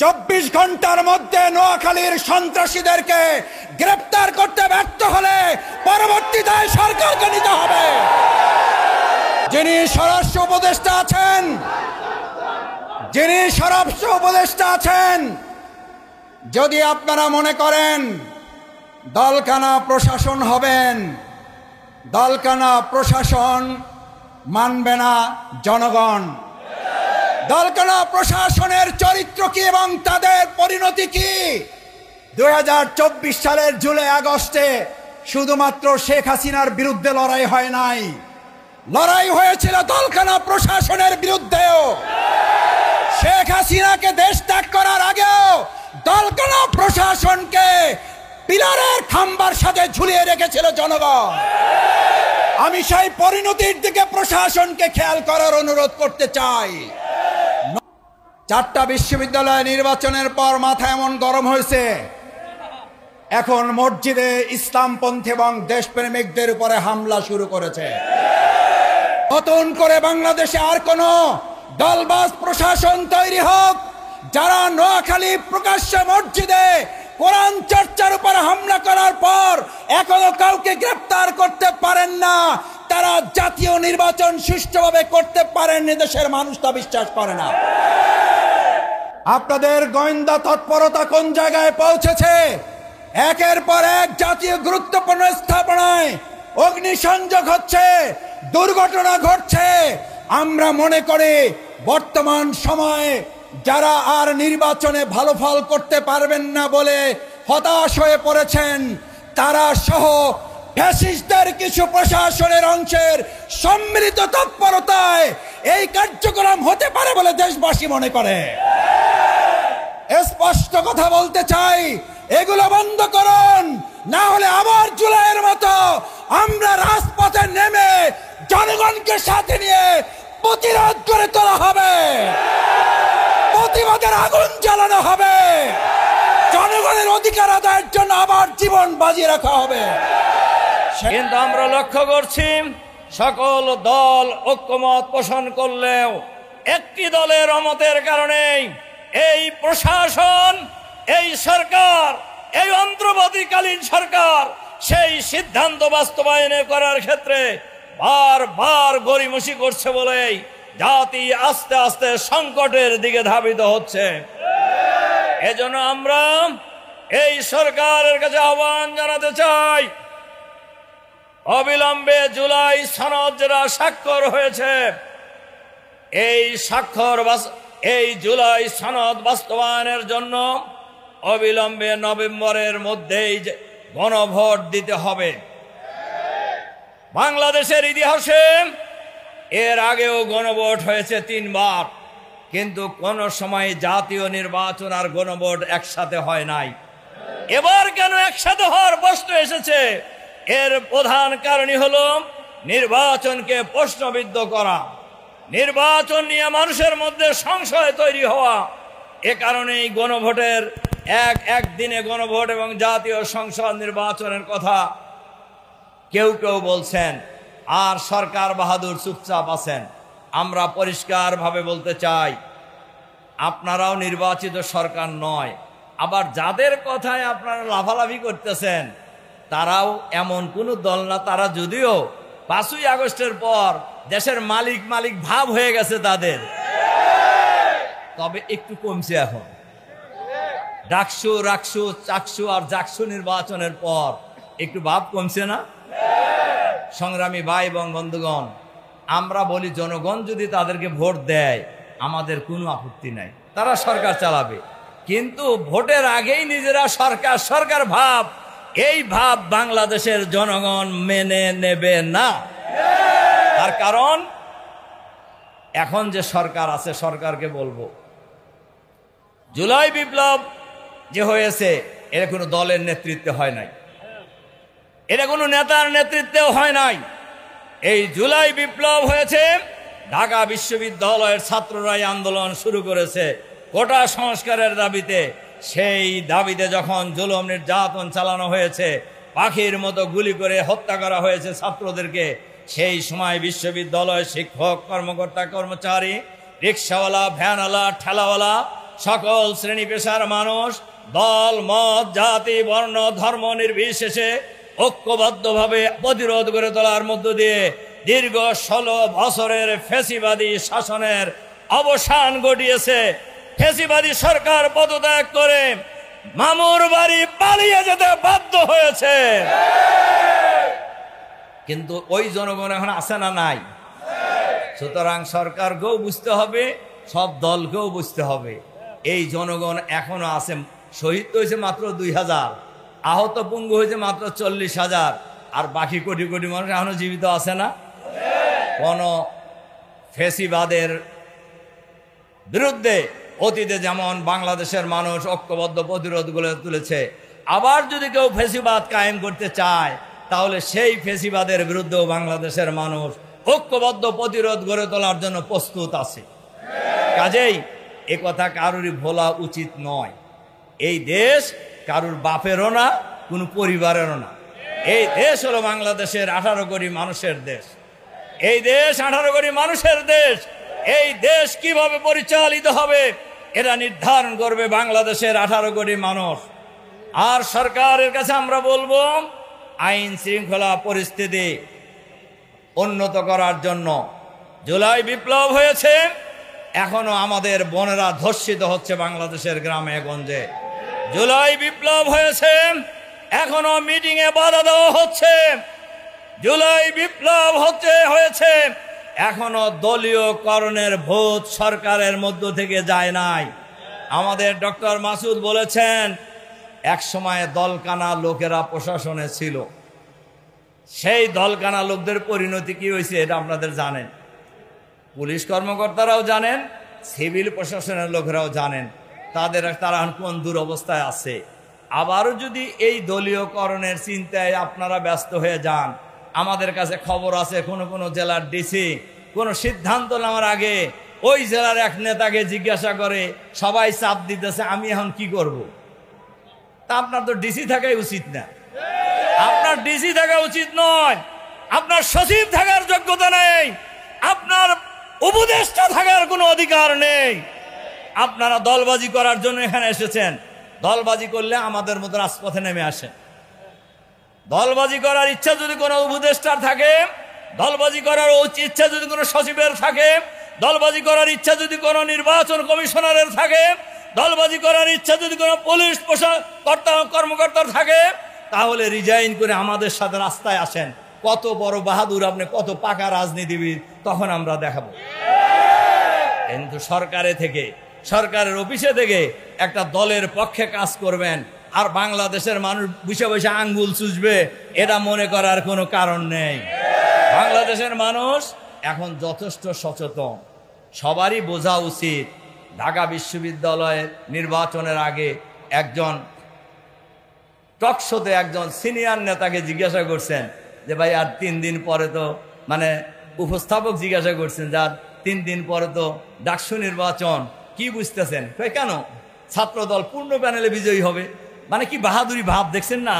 24 ঘন্টার মধ্যে নোয়াখালীর সন্ত্রাসীদেরকে গ্রেফতার করতে ব্যর্থ হলে পরবর্তী দায় সরকারকে নিতে হবে। যিনি স্বরাষ্ট্র উপদেষ্টা আছেন, যদি আপনারা মনে করেন দলকানা প্রশাসন হবেন, দলকানা প্রশাসন মানবে না জনগণ। দলকানা প্রশাসনের চরিত্র কি এবং তাদের পরিণতি কি? 2024 সালের জুলাই আগস্টে শুধুমাত্র শেখ হাসিনার বিরুদ্ধে লড়াই হয় নাই, লড়াই হয়েছিল দলকানা প্রশাসনের বিরুদ্ধেও। শেখ হাসিনাকে দেশ ত্যাগ করার আগেও দলকানা প্রশাসনকে পিলারের খাম্বার সাথে ঝুলিয়ে রেখেছিল জনগণ। আমি সেই পরিণতির দিকে প্রশাসনকে খেয়াল করার অনুরোধ করতে চাই। 4টা বিশ্ববিদ্যালয় নির্বাচনের পর মাথা এমন গরম হয়েছে, এখন মসজিদে ইসলামপন্থী এবং দেশপ্রেমিকদের উপরে হামলা শুরু করেছে। নতুন করে বাংলাদেশে আর কোন দলবাজ প্রশাসন তৈরি হোক, যারা নোয়াখালী প্রকাশ্যে মসজিদে কোরআন চর্চার উপর হামলা করার পর এখনো কাউকে গ্রেফতার করতে পারেন না, তারা জাতীয় নির্বাচন সুষ্ঠুভাবে করতে পারেননি। দেশের মানুষ তা বিশ্বাস করে না। আপনাদের গোয়েন্দা তৎপরতা কোন জায়গায় পৌঁছেছে? একের পর এক জাতীয় গুরুত্বপূর্ণ স্থাপনায় অগ্নিসংযোগ হচ্ছে, দুর্ঘটনা ঘটছে। আমরা মনে করি বর্তমান সময়ে যারা আর নির্বাচনে ভালো ফল করতে পারবেন না বলে হতাশ হয়ে পড়েছেন, তারা সহ ফ্যাসিস্টদের কিছু প্রশাসনের অংশের সম্মিলিত তৎপরতায় এই কার্যক্রম হতে পারে বলে দেশবাসী মনে করে। স্পষ্ট কথা বলতে চাই, এগুলো বন্ধ করুন, না হলে আবার জুলাইয়ের মতো আমরা রাজপথে নেমে জনগণকে সাথে নিয়ে প্রতিরোধ করে তোলা হবে, প্রতিবাদের আগুন জ্বালানো হবে, জনগণের অধিকার আদায়ের জন্য আবার জীবন বাজি রাখা হবে। কিন্তু আমরা লক্ষ্য করছি সকল দল ঐক্যমত পোষণ করলেও একটি দলের অমতের কারণে এই প্রশাসন, এই সরকার, এই অন্তর্বর্তীকালীন সরকার সেই সিদ্ধান্ত বাস্তবায়ন করার ক্ষেত্রে বারবার গড়িমসি করছে বলেই জাতি আস্তে আস্তে সংকটের দিকে ধাবিত হচ্ছে। এজন্য আমরা এই সরকারের কাছে আহ্বান জানাতে চাই, অবিলম্বে জুলাই সনদ যেটা স্বাক্ষর হয়েছে, এই জুলাই সনদ বাস্তবায়নের জন্য অবিলম্বে নভেম্বরের মধ্যেই গণভোট দিতে হবে। বাংলাদেশের ইতিহাসে এর আগেও গণভোট হয়েছে 3 বার, কিন্তু কোন সময় জাতীয় নির্বাচন আর গণভোট একসাথে হয় নাই। এবার কেন একসাথে হওয়ার প্রশ্ন এসেছে? এর প্রধান কারণই হলো নির্বাচনকে প্রশ্নবিদ্ধ করা, নির্বাচন নিয়ে মানুষের মধ্যে সংশয় তৈরি হওয়া। এ কারণেই গণভোটের একদিনে গণভোট এবং জাতীয় সংসদ নির্বাচনের কথা কেউ কেউ বলছেন, আর সরকার বাহাদুর চুপচাপ আছেন। আমরা পরিষ্কারভাবে বলতে চাই, আপনারাও নির্বাচিত সরকার নয়। আবার যাদের কথায় আপনারা লাফালাফি করতেছেন তারাও এমন কোনো দল না। তারা যদিও 5ই আগস্টের পর দেশের মালিক ভাব হয়ে গেছে তাদের, তবে একটু কমছে এখন। ডাকসু, রাকসু, চাকসু আর জাকসু নির্বাচনের পর একটু ভাব কমছে না? সংগ্রামী ভাই এবং বন্ধুগণ, আমরা বলি জনগণ যদি তাদেরকে ভোট দেয় আমাদের কোনো আপত্তি নাই, তারা সরকার চালাবে। কিন্তু ভোটের আগেই নিজেরা সরকার ভাব, এই ভাব বাংলাদেশের জনগণ মেনে নেবে না। তার কারণ এখন যে সরকার আছে, সরকারকে বলবো, জুলাই বিপ্লব যে হয়েছে এটা কোনো দলের নেতৃত্বে হয় নাই, এটা কোনো নেতার নেতৃত্বেও হয় নাই। এই জুলাই বিপ্লব হয়েছে ঢাকা বিশ্ববিদ্যালয়ের ছাত্ররাই আন্দোলন শুরু করেছে কোটা সংস্কারের দাবিতে। সেই দাবিতে যখন জুলুম নির্যাতন চালানো হয়েছে, পাখির মতো গুলি করে হত্যা করা হয়েছে ছাত্রদেরকে, সেই সময় বিশ্ববিদ্যালয় শিক্ষক, কর্মকর্তা, কর্মচারী, রিক্সাওয়ালা, ভ্যানওয়ালা, ঠেলাওয়ালা সকল শ্রেণী পেশার মানুষ দল মত জাতি বর্ণ ধর্ম নির্বিশেষে ঐক্যবদ্ধভাবে প্রতিরোধ করে তোলার মধ্য দিয়ে দীর্ঘ 16 বছরের ফ্যাসিবাদী শাসনের অবসান ঘটিয়েছে। ফ্যাসিবাদী সরকার পদত্যাগ করে মামুর বাড়ি পালিয়ে যেতে বাধ্য হয়েছে। কিন্তু ওই জনগণ এখন আছে না নাই? সুতরাং সরকারকেও বুঝতে হবে, সব দলকেও বুঝতে হবে এই জনগণ এখনো আছে। শহীদ হয়েছে মাত্র 2000, আহত পঙ্গু হয়েছে মাত্র 40,000, আর বাকি কোটি কোটি মানুষ এখনো জীবিত আছে না? কোন ফ্যাসিবাদের বিরুদ্ধে অতীতে যেমন বাংলাদেশের মানুষ ঐক্যবদ্ধ প্রতিরোধ গড়ে তুলেছে, আবার যদি কেউ ফ্যাসিবাদ কায়েম করতে চায় তাহলে সেই ফ্যাসিবাদের বিরুদ্ধেও বাংলাদেশের মানুষ ঐক্যবদ্ধ প্রতিরোধ গড়ে তোলার জন্য প্রস্তুত আছে। কাজেই এ কথা কারোরই ভোলা উচিত নয়। এই দেশ কারুর বাপেরও না, কোনো পরিবারেরও না। এই দেশ হলো বাংলাদেশের 18 কোটি মানুষের দেশ। এই দেশ 18 কোটি মানুষের দেশ। এই দেশ কিভাবে পরিচালিত হবে এটা নির্ধারণ করবে বাংলাদেশের 18 কোটি মানুষ। আর সরকারের কাছে আমরা বলবো, আইন শৃঙ্খলা পরিস্থিতি উন্নত করার জন্য জুলাই বিপ্লব হয়েছে, এখনো আমাদের বোনেরা ধর্ষিত হচ্ছে বাংলাদেশের গ্রামে গঞ্জে। জুলাই বিপ্লব হয়েছে, এখনো মিটিংয়ে বাধা দেওয়া হচ্ছে। জুলাই বিপ্লব হয়েছে, এখনো দলীয়করণের ভূত সরকারের মধ্য থেকে যায় নাই। আমাদের ডক্টর মাসুদ বলেছেন, এক সময় দলকানা লোকেরা প্রশাসনে ছিল, সেই দলকানা লোকদের পরিণতি কি হয়েছে এটা আপনাদের জানেন। পুলিশ কর্মকর্তারাও জানেন, সিভিল প্রশাসনের লোকেরাও জানেন তারা কোন দুরবস্থায় আছে। আবারও যদি এই দলীয়করণের চিন্তায় আপনারা ব্যস্ত হয়ে যান, আমাদের কাছে খবর আছে কোনো জেলার ডিসি কোনো সিদ্ধান্ত নেওয়ার আগে ওই জেলার এক নেতাকে জিজ্ঞাসা করে, সবাই চাপ দিতেছে, আমি এখন কি করব? তা আপনার তো ডিসি থাকাই উচিত না। আপনার ডিসি থাকা উচিত নয়, আপনার সচিব থাকার যোগ্যতা নেই, আপনার উপদেষ্টা থাকার কোনো অধিকার নেই। আপনারা দলবাজি করার জন্য এখানে এসেছেন। দলবাজি করলে আমাদের মতো রাজপথে নেমে আসেন। দলবাজি করার ইচ্ছা যদি কোনো উপদেষ্টার থাকে, দলবাজি করার ইচ্ছা যদি কোনো সচিবের থাকে, দলবাজি করার ইচ্ছা যদি কোনো নির্বাচন কমিশনারের থাকে, দলবাজি করার ইচ্ছা যদি কোনো পুলিশ কর্মকর্তার থাকে, তাহলে রিজাইন করে আমাদের সাথে রাস্তায় আসেন। কত বড় বাহাদুর আপনি, কত পাকা রাজনীতিবিদ, তখন আমরা দেখাবো। কিন্তু সরকারের অফিসে থেকে একটা দলের পক্ষে কাজ করবেন আর বাংলাদেশের মানুষ বসে বসে আঙ্গুল চুষবে, এটা মনে করার কোনো কারণ নেই। বাংলাদেশের মানুষ এখন যথেষ্ট সচেতন। সবারই বোঝা উচিত, ঢাকা বিশ্ববিদ্যালয়ের নির্বাচনের আগে একজন টকশোতে একজন সিনিয়র নেতাকে জিজ্ঞাসা করছেন যে ভাই আর 3 দিন পরে তো, মানে উপস্থাপক জিজ্ঞাসা করছেন যে আর 3 দিন পরে তো ডাকসু নির্বাচন, কি বুঝতেছেন? কেন? ছাত্র দল পূর্ণ প্যানেলে বিজয়ী হবে। মানে কি বাহাদুরি ভাব দেখছেন না?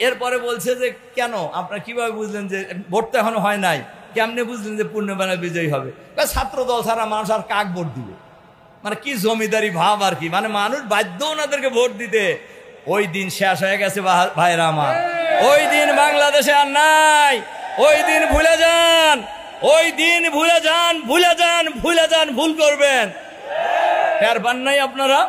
এরপরে বলছে যে কেন আপনারা কিভাবে বুঝলেন যে ভোট তো এখনো হয় নাই, কেমনে বুঝলেন যে পূর্ণ প্যানেল বিজয়ী হবে? ছাত্র দল ছাড়া মানুষ আর কাক ভোট দিবে? মানে কি জমিদারি ভাব আর কি, মানে মানুষ বাধ্য ওনাদেরকে ভোট দিতে। ওই দিন শেষ হয়ে গেছে ভাইরা আমার, ওই দিন বাংলাদেশে আর নাই। ওই দিন ভুলে যান, ওই দিন ভুলে যান, ভুলে যান, ভুলে যান, ভুল করবেন। ফের পান নাই আপনারা?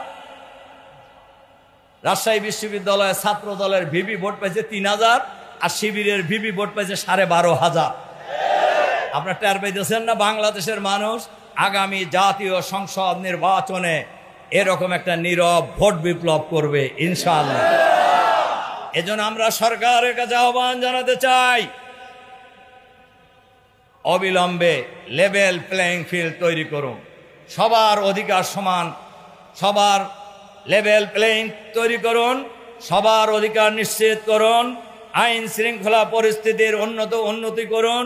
রাজশাহী বিশ্ববিদ্যালয়ে ছাত্র দলের ভিপি ভোট পাইছে 3000 আর শিবিরের ভিপি ভোট পাইছে 12,500। আপনারা টের পাইতেছেন না? বাংলাদেশের মানুষ আগামী জাতীয় সংসদ নির্বাচনে এরকম একটা নীরব ভোট বিপ্লব করবে ইনশাআল্লাহ। এজন্য আমরা সরকারের কাছে আহ্বান জানাতে চাই, অবিলম্বে লেভেল প্লেইং ফিল্ড তৈরি করুন। সবার অধিকার সমান, সবার লেভেল প্লেইং তৈরি করুন, সবার অধিকার নিশ্চিত করুন, আইন শৃঙ্খলা পরিস্থিতির উন্নতি করুন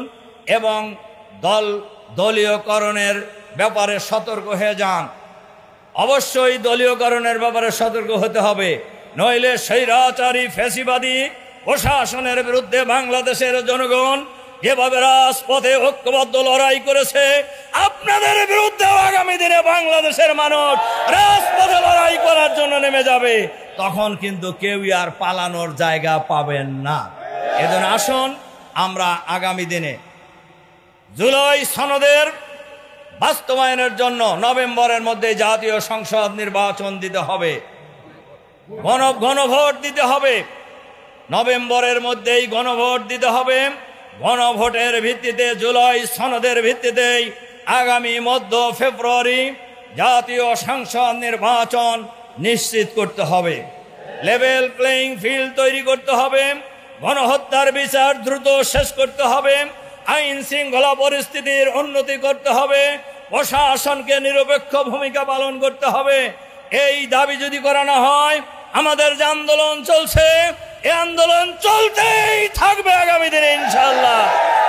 এবং দলীয়করণের ব্যাপারে সতর্ক হয়ে যান। অবশ্যই দলীয়করণের ব্যাপারে সতর্ক হতে হবে, নইলে স্বৈরাচারী ফ্যাসিবাদী প্রশাসনের বিরুদ্ধে বাংলাদেশের জনগণ যেভাবে রাজপথে ঐক্যবদ্ধ লড়াই করেছে, আপনাদের বিরুদ্ধে আগামী দিনে বাংলাদেশের মানুষ রাজপথে লড়াই করার জন্য নেমে যাবে। তখন কিন্তু কেউই আর পালানোর জায়গা পাবেন না। এজন্য আসুন আমরা আগামী দিনে জুলাই সনদের বাস্তবায়নের জন্য নভেম্বরের মধ্যে জাতীয় সংসদ নির্বাচন দিতে হবে, গণভোট দিতে হবে। নভেম্বরের মধ্যেই গণভোট দিতে হবে। গণভোটের ভিত্তিতে, জুলাই সনদের ভিত্তিতেই আগামী মধ্য ফেব্রুয়ারি জাতীয় সংসদ নির্বাচন নিশ্চিত করতে হবে। লেভেল প্লেইং ফিল্ড তৈরি করতে হবে। গণহত্যার বিচার দ্রুত শেষ করতে হবে। আইন শৃঙ্খলা পরিস্থিতির উন্নতি করতে হবে। প্রশাসনকে নিরপেক্ষ ভূমিকা পালন করতে হবে। এই দাবি যদি করা না হয়, আমাদের যে আন্দোলন চলছে, এই আন্দোলন চলতেই থাকবে আগামী দিনে ইনশাআল্লাহ।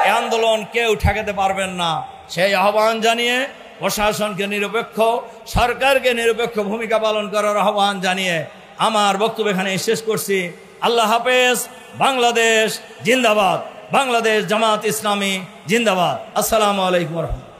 এই আন্দোলন কেউ ঠেকাতে পারবেন না। সেই আহ্বান জানিয়ে, প্রশাসনকে নিরপেক্ষ, সরকারকে নিরপেক্ষ ভূমিকা পালন করার আহ্বান জানিয়ে আমার বক্তব্য এখানে শেষ করছি। আল্লাহ হাফেজ। বাংলাদেশ জিন্দাবাদ। বাংলাদেশ জামাত ইসলামী জিন্দাবাদ। আসসালামু আলাইকুম ওয়া রাহমাতুল্লাহ।